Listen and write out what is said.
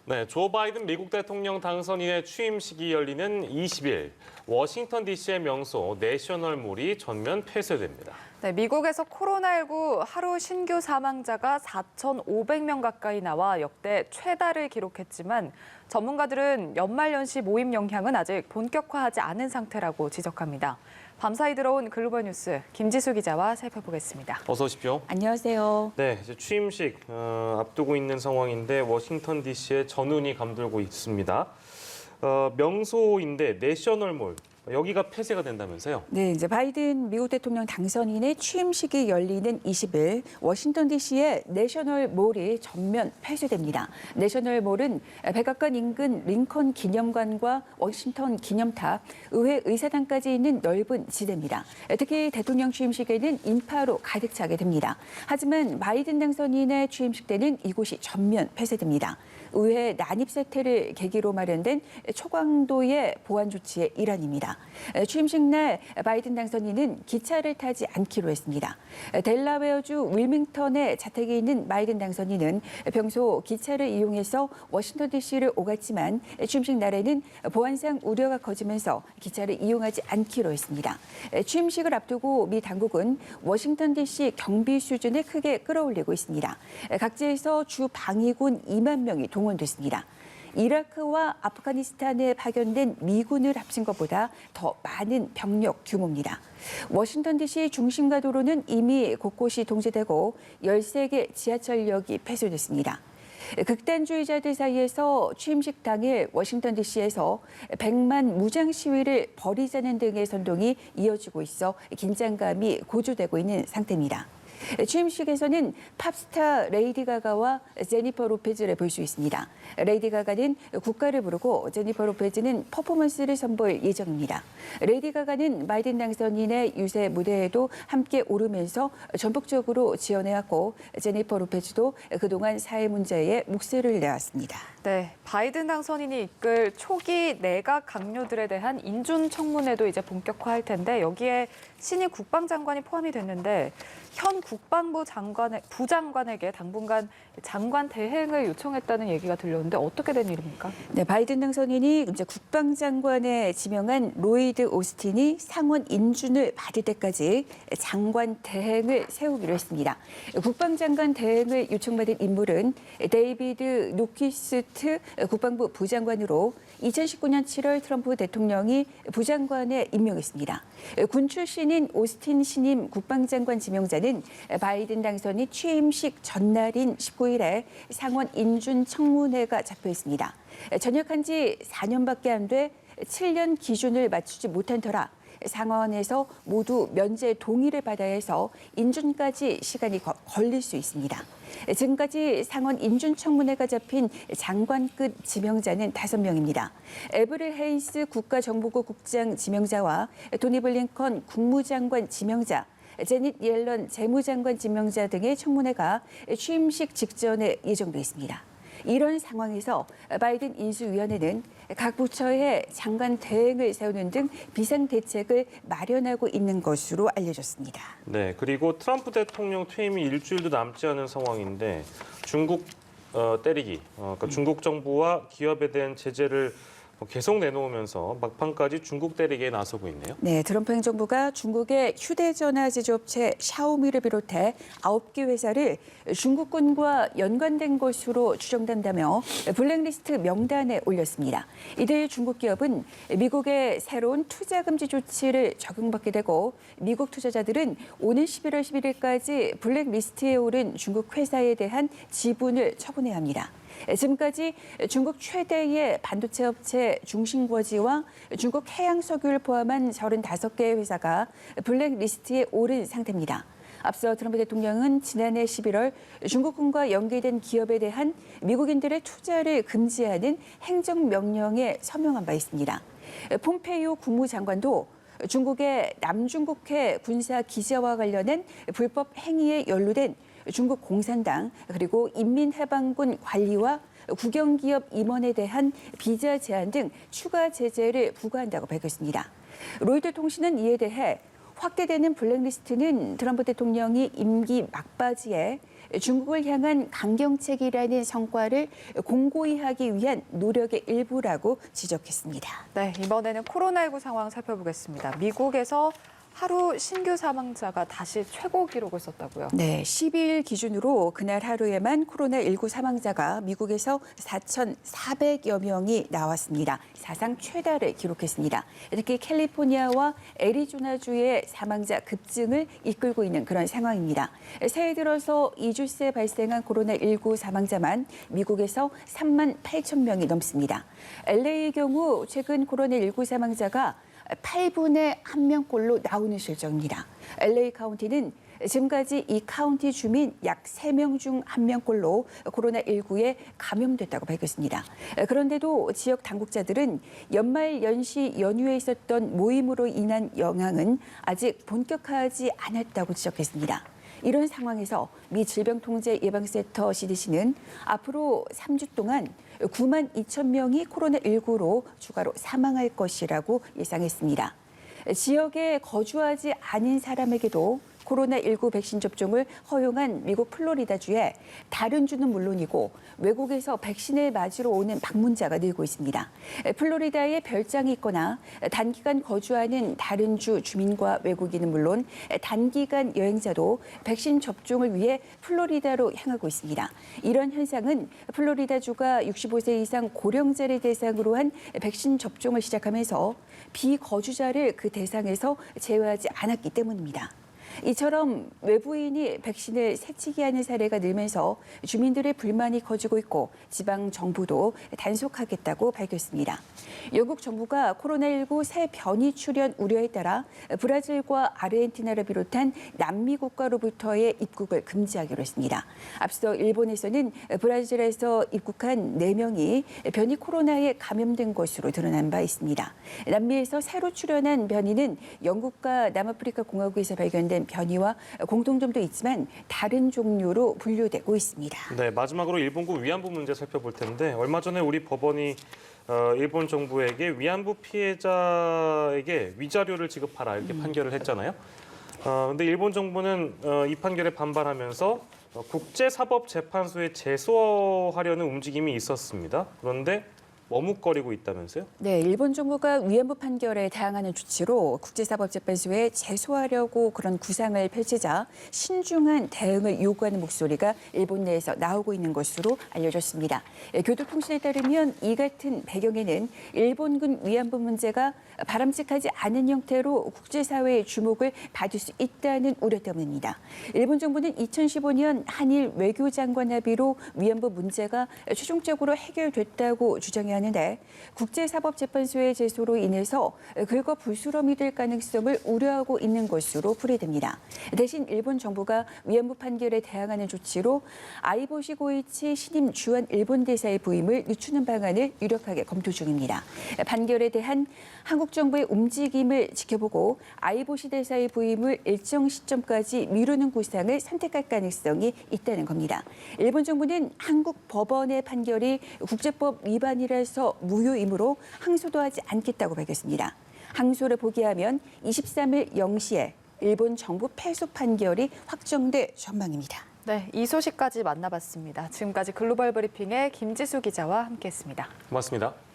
네, 조 바이든 미국 대통령 당선인의 취임식이 열리는 20일, 워싱턴 DC의 명소 내셔널몰이 전면 폐쇄됩니다. 네, 미국에서 코로나19 하루 신규 사망자가 4,500명 가까이 나와 역대 최다를 기록했지만 전문가들은 연말연시 모임 영향은 아직 본격화하지 않은 상태라고 지적합니다. 밤사이 들어온 글로벌 뉴스 김지수 기자와 살펴보겠습니다. 어서 오십시오. 안녕하세요. 네, 이제 취임식 앞두고 있는 상황인데 워싱턴 DC에 전운이 감돌고 있습니다. 명소인데 내셔널몰, 여기가 폐쇄가 된다면서요? 네, 이제 바이든 미국 대통령 당선인의 취임식이 열리는 20일 워싱턴 DC의 내셔널몰이 전면 폐쇄됩니다. 내셔널몰은 백악관 인근 링컨 기념관과 워싱턴 기념탑, 의회 의사당까지 있는 넓은 지대입니다. 특히 대통령 취임식에는 인파로 가득 차게 됩니다. 하지만 바이든 당선인의 취임식 때는 이곳이 전면 폐쇄됩니다. 의회 난입 사태를 계기로 마련된 초강도의 보안 조치의 일환입니다. 취임식 날 바이든 당선인은 기차를 타지 않기로 했습니다. 델라웨어주 윌밍턴에 자택에 있는 바이든 당선인은 평소 기차를 이용해서 워싱턴 DC를 오갔지만 취임식 날에는 보안상 우려가 커지면서 기차를 이용하지 않기로 했습니다. 취임식을 앞두고 미 당국은 워싱턴 DC 경비 수준을 크게 끌어올리고 있습니다. 각지에서 주 방위군 2만 명이 동원됐습니다. 이라크와 아프가니스탄에 파견된 미군을 합친 것보다 더 많은 병력 규모입니다. 워싱턴 DC 중심가 도로는 이미 곳곳이 통제되고 13개 지하철역이 폐쇄됐습니다. 극단주의자들 사이에서 취임식 당일 워싱턴 DC에서 100만 무장 시위를 벌이자는 등의 선동이 이어지고 있어 긴장감이 고조되고 있는 상태입니다. 취임식에서는 팝스타 레이디 가가와 제니퍼 로페즈를 볼 수 있습니다. 레이디 가가는 국가를 부르고 제니퍼 로페즈는 퍼포먼스를 선보일 예정입니다. 레이디 가가는 바이든 당선인의 유세 무대에도 함께 오르면서 전폭적으로 지원해왔고 제니퍼 로페즈도 그동안 사회 문제에 목소리를 내왔습니다. 네, 바이든 당선인이 이끌 초기 내각 강요들에 대한 인준 청문회도 이제 본격화할 텐데 여기에 신임 국방장관이 포함이 됐는데 현 국방부 부장관에게 당분간 장관 대행을 요청했다는 얘기가 들렸는데 어떻게 된 일입니까? 네, 바이든 당선인이 이제 국방장관에 지명한 로이드 오스틴이 상원 인준을 받을 때까지 장관 대행을 세우기로 했습니다. 국방장관 대행을 요청받은 인물은 데이비드 노키스트 국방부 부장관으로 2019년 7월 트럼프 대통령이 부장관에 임명했습니다. 군 출신인 오스틴 신임 국방장관 지명자는 바이든 당선인 취임식 전날인 19일에 상원 인준 청문회가 잡혀 있습니다. 전역한 지 4년밖에 안 돼 7년 기준을 맞추지 못한 터라 상원에서 모두 면제 동의를 받아야 해서 인준까지 시간이 걸릴 수 있습니다. 지금까지 상원 인준 청문회가 잡힌 장관급 지명자는 5명입니다. 에브릴 헤이스 국가정보국 국장 지명자와 토니 블링컨 국무장관 지명자, 제닛 옐런 재무장관 지명자 등의 청문회가 취임식 직전에 예정돼 있습니다. 이런 상황에서 바이든 인수위원회는 각 부처에 장관 대행을 세우는 등 비상대책을 마련하고 있는 것으로 알려졌습니다. 네, 그리고 트럼프 대통령 퇴임이 일주일도 남지 않은 상황인데 중국 때리기, 그러니까 중국 정부와 기업에 대한 제재를 계속 내놓으면서 막판까지 중국 때리기에 나서고 있네요. 네, 트럼프 행정부가 중국의 휴대전화 제조업체 샤오미를 비롯해 9개 회사를 중국군과 연관된 것으로 추정된다며 블랙리스트 명단에 올렸습니다. 이들 중국 기업은 미국의 새로운 투자 금지 조치를 적용받게 되고 미국 투자자들은 오는 11월 11일까지 블랙리스트에 오른 중국 회사에 대한 지분을 처분해야 합니다. 지금까지 중국 최대의 반도체 업체 중芯거지와 중국 해양석유를 포함한 35개의 회사가 블랙리스트에 오른 상태입니다. 앞서 트럼프 대통령은 지난해 11월 중국군과 연계된 기업에 대한 미국인들의 투자를 금지하는 행정명령에 서명한 바 있습니다. 폼페이오 국무장관도 중국의 남중국해 군사 기지와 관련한 불법 행위에 연루된 중국 공산당 그리고 인민해방군 관리와 국영기업 임원에 대한 비자 제한 등 추가 제재를 부과한다고 밝혔습니다. 로이터 통신은 이에 대해 확대되는 블랙리스트는 트럼프 대통령이 임기 막바지에 중국을 향한 강경책이라는 성과를 공고히 하기 위한 노력의 일부라고 지적했습니다. 네, 이번에는 코로나19 상황 살펴보겠습니다. 미국에서 하루 신규 사망자가 다시 최고 기록을 썼다고요? 네, 12일 기준으로 그날 하루에만 코로나19 사망자가 미국에서 4,400여 명이 나왔습니다. 사상 최다를 기록했습니다. 특히 캘리포니아와 애리조나주의 사망자 급증을 이끌고 있는 그런 상황입니다. 새해 들어서 2주 새 발생한 코로나19 사망자만 미국에서 3만 8천 명이 넘습니다. LA의 경우 최근 코로나19 사망자가 8분의 1명꼴로 나오는 실정입니다. LA 카운티는 지금까지 이 카운티 주민 약 3명 중 1명꼴로 코로나19에 감염됐다고 밝혔습니다. 그런데도 지역 당국자들은 연말 연시 연휴에 있었던 모임으로 인한 영향은 아직 본격화하지 않았다고 지적했습니다. 이런 상황에서 미 질병통제예방센터 CDC는 앞으로 3주 동안 9만 2천 명이 코로나19로 추가로 사망할 것이라고 예상했습니다. 지역에 거주하지 않은 사람에게도 코로나19 백신 접종을 허용한 미국 플로리다주에 다른 주는 물론이고 외국에서 백신을 맞으러 오는 방문자가 늘고 있습니다. 플로리다에 별장이 있거나 단기간 거주하는 다른 주 주민과 외국인은 물론 단기간 여행자도 백신 접종을 위해 플로리다로 향하고 있습니다. 이런 현상은 플로리다주가 65세 이상 고령자를 대상으로 한 백신 접종을 시작하면서 비거주자를 그 대상에서 제외하지 않았기 때문입니다. 이처럼 외부인이 백신을 새치기 하는 사례가 늘면서 주민들의 불만이 커지고 있고 지방 정부도 단속하겠다고 밝혔습니다. 영국 정부가 코로나19 새 변이 출현 우려에 따라 브라질과 아르헨티나를 비롯한 남미 국가로부터의 입국을 금지하기로 했습니다. 앞서 일본에서는 브라질에서 입국한 4명이 변이 코로나에 감염된 것으로 드러난 바 있습니다. 남미에서 새로 출현한 변이는 영국과 남아프리카 공화국에서 발견된 변이와 공통점도 있지만 다른 종류로 분류되고 있습니다. 네, 마지막으로 일본군 위안부 문제 살펴볼 텐데 얼마 전에 우리 법원이 일본 정부에게 위안부 피해자에게 위자료를 지급하라 이렇게 판결을 했잖아요. 근데 일본 정부는 이 판결에 반발하면서 국제사법재판소에 제소하려는 움직임이 있었습니다. 그런데 머뭇거리고 있다면서요? 네, 일본 정부가 위안부 판결에 대항하는 조치로 국제사법재판소에 제소하려고 그런 구상을 펼치자 신중한 대응을 요구하는 목소리가 일본 내에서 나오고 있는 것으로 알려졌습니다. 교도통신에 따르면 이 같은 배경에는 일본군 위안부 문제가 바람직하지 않은 형태로 국제사회의 주목을 받을 수 있다는 우려 때문입니다. 일본 정부는 2015년 한일 외교장관 합의로 위안부 문제가 최종적으로 해결됐다고 주장해 하는데 국제사법재판소의 제소로 인해서 긁어 부스럼이 될 가능성을 우려하고 있는 것으로 풀이됩니다. 대신 일본 정부가 위안부 판결에 대항하는 조치로 아이보시 고이치 신임 주한 일본 대사의 부임을 늦추는 방안을 유력하게 검토 중입니다. 판결에 대한 한국 정부의 움직임을 지켜보고 아이보시 대사의 부임을 일정 시점까지 미루는 구상을 선택할 가능성이 있다는 겁니다. 일본 정부는 한국 법원의 판결이 국제법 위반이라서 무효이므로 항소도 하지 않겠다고 밝혔습니다. 항소를 포기하면 23일 0시에 일본 정부 패소 판결이 확정될 전망입니다. 네, 이 소식까지 만나봤습니다. 지금까지 글로벌 브리핑의 김지수 기자와 함께했습니다. 고맙습니다.